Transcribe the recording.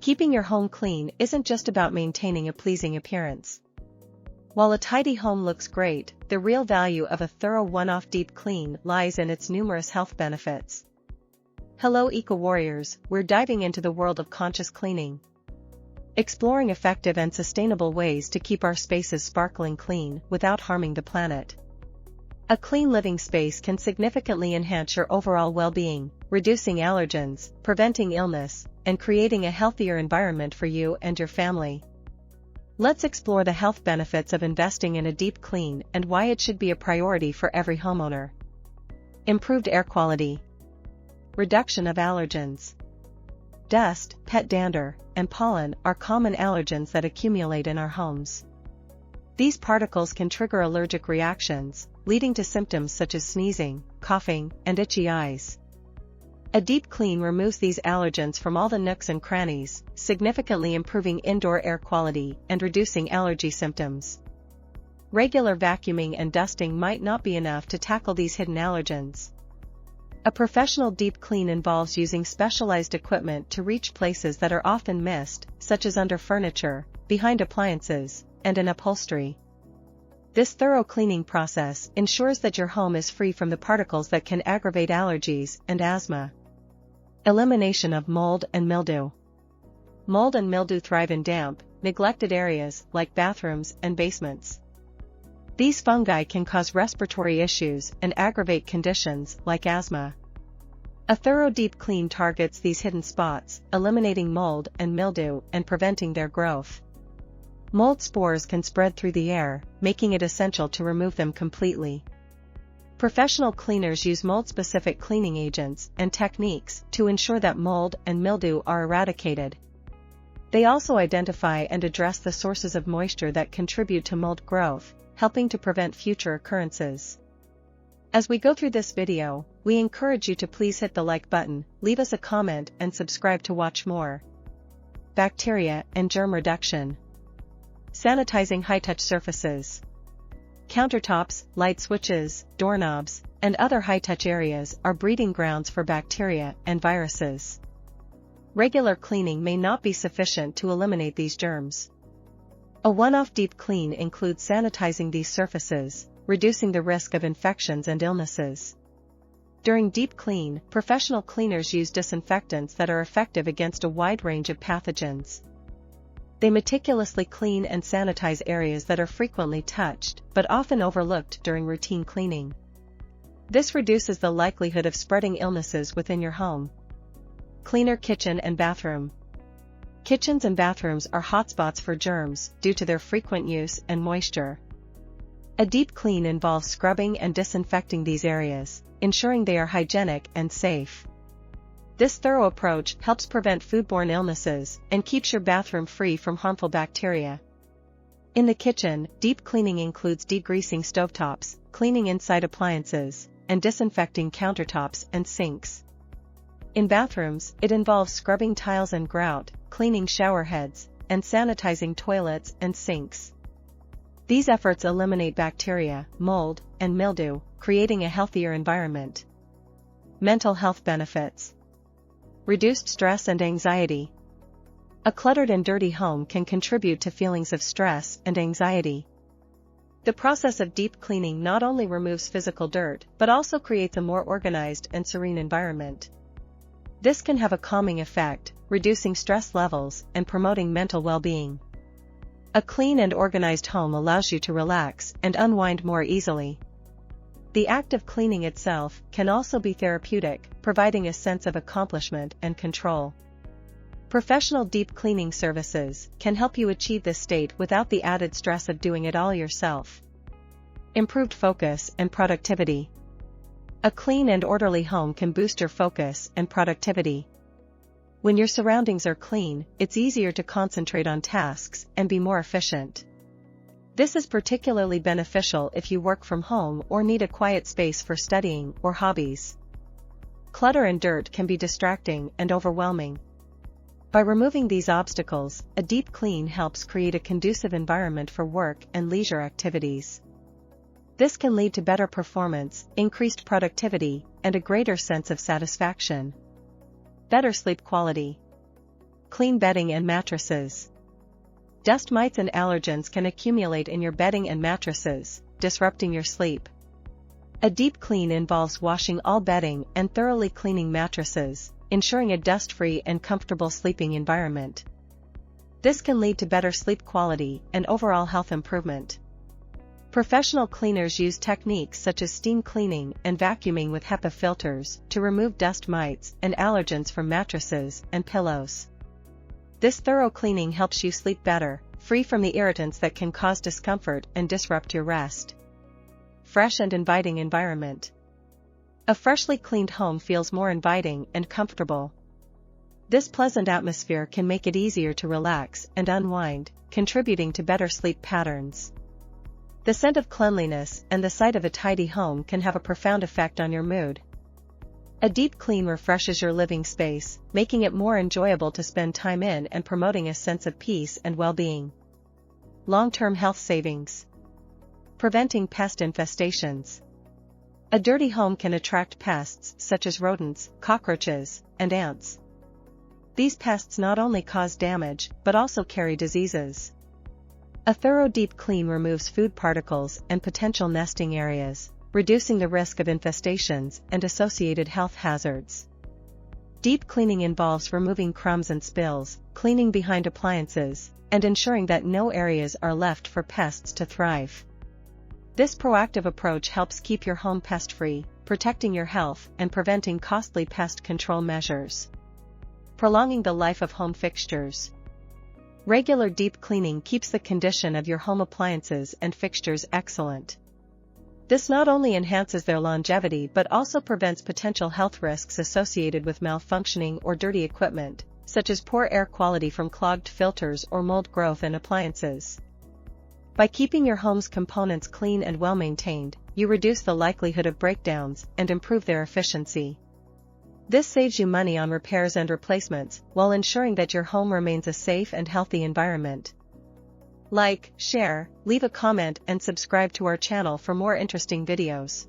Keeping your home clean isn't just about maintaining a pleasing appearance. While a tidy home looks great, the real value of a thorough one-off deep clean lies in its numerous health benefits. Hello eco-warriors, we're diving into the world of conscious cleaning. Exploring effective and sustainable ways to keep our spaces sparkling clean without harming the planet. A clean living space can significantly enhance your overall well-being, reducing allergens, preventing illness, and creating a healthier environment for you and your family. Let's explore the health benefits of investing in a deep clean and why it should be a priority for every homeowner. Improved air quality. Reduction of allergens. Dust, pet dander, and pollen are common allergens that accumulate in our homes. These particles can trigger allergic reactions, leading to symptoms such as sneezing, coughing, and itchy eyes. A deep clean removes these allergens from all the nooks and crannies, significantly improving indoor air quality and reducing allergy symptoms. Regular vacuuming and dusting might not be enough to tackle these hidden allergens. A professional deep clean involves using specialized equipment to reach places that are often missed, such as under furniture, behind appliances, and in upholstery. This thorough cleaning process ensures that your home is free from the particles that can aggravate allergies and asthma. Elimination of mold and mildew. Mold and mildew thrive in damp, neglected areas like bathrooms and basements. These fungi can cause respiratory issues and aggravate conditions like asthma. A thorough deep clean targets these hidden spots, eliminating mold and mildew and preventing their growth. Mold spores can spread through the air, making it essential to remove them completely. Professional cleaners use mold-specific cleaning agents and techniques to ensure that mold and mildew are eradicated. They also identify and address the sources of moisture that contribute to mold growth, helping to prevent future occurrences. As we go through this video, we encourage you to please hit the like button, leave us a comment and subscribe to watch more. Bacteria and germ reduction. Sanitizing high-touch surfaces. Countertops, light switches, doorknobs, and other high-touch areas are breeding grounds for bacteria and viruses. Regular cleaning may not be sufficient to eliminate these germs. A one-off deep clean includes sanitizing these surfaces, reducing the risk of infections and illnesses. During deep clean, professional cleaners use disinfectants that are effective against a wide range of pathogens. They meticulously clean and sanitize areas that are frequently touched, but often overlooked during routine cleaning. This reduces the likelihood of spreading illnesses within your home. Cleaner kitchen and bathroom. Kitchens and bathrooms are hotspots for germs due to their frequent use and moisture. A deep clean involves scrubbing and disinfecting these areas, ensuring they are hygienic and safe. This thorough approach helps prevent foodborne illnesses and keeps your bathroom free from harmful bacteria. In the kitchen, deep cleaning includes degreasing stovetops, cleaning inside appliances, and disinfecting countertops and sinks. In bathrooms, it involves scrubbing tiles and grout, cleaning shower heads, and sanitizing toilets and sinks. These efforts eliminate bacteria, mold, and mildew, creating a healthier environment. Mental health benefits. Reduced stress and anxiety. A cluttered and dirty home can contribute to feelings of stress and anxiety. The process of deep cleaning not only removes physical dirt, but also creates a more organized and serene environment. This can have a calming effect, reducing stress levels and promoting mental well-being. A clean and organized home allows you to relax and unwind more easily. The act of cleaning itself can also be therapeutic, providing a sense of accomplishment and control. Professional deep cleaning services can help you achieve this state without the added stress of doing it all yourself. Improved focus and productivity. A clean and orderly home can boost your focus and productivity. When your surroundings are clean, it's easier to concentrate on tasks and be more efficient. This is particularly beneficial if you work from home or need a quiet space for studying or hobbies. Clutter and dirt can be distracting and overwhelming. By removing these obstacles, a deep clean helps create a conducive environment for work and leisure activities. This can lead to better performance, increased productivity, and a greater sense of satisfaction. Better sleep quality. Clean bedding and mattresses. Dust mites and allergens can accumulate in your bedding and mattresses, disrupting your sleep. A deep clean involves washing all bedding and thoroughly cleaning mattresses, ensuring a dust-free and comfortable sleeping environment. This can lead to better sleep quality and overall health improvement. Professional cleaners use techniques such as steam cleaning and vacuuming with HEPA filters to remove dust mites and allergens from mattresses and pillows. This thorough cleaning helps you sleep better, free from the irritants that can cause discomfort and disrupt your rest. Fresh and inviting environment. A freshly cleaned home feels more inviting and comfortable. This pleasant atmosphere can make it easier to relax and unwind, contributing to better sleep patterns. The scent of cleanliness and the sight of a tidy home can have a profound effect on your mood. A deep clean refreshes your living space, making it more enjoyable to spend time in and promoting a sense of peace and well-being. Long-term health savings. Preventing pest infestations. A dirty home can attract pests such as rodents, cockroaches, and ants. These pests not only cause damage but also carry diseases. A thorough deep clean removes food particles and potential nesting areas, reducing the risk of infestations and associated health hazards. Deep cleaning involves removing crumbs and spills, cleaning behind appliances, and ensuring that no areas are left for pests to thrive. This proactive approach helps keep your home pest-free, protecting your health and preventing costly pest control measures. Prolonging the life of home fixtures. Regular deep cleaning keeps the condition of your home appliances and fixtures excellent. This not only enhances their longevity but also prevents potential health risks associated with malfunctioning or dirty equipment, such as poor air quality from clogged filters or mold growth in appliances. By keeping your home's components clean and well-maintained, you reduce the likelihood of breakdowns and improve their efficiency. This saves you money on repairs and replacements, while ensuring that your home remains a safe and healthy environment. Like, share, leave a comment and subscribe to our channel for more interesting videos.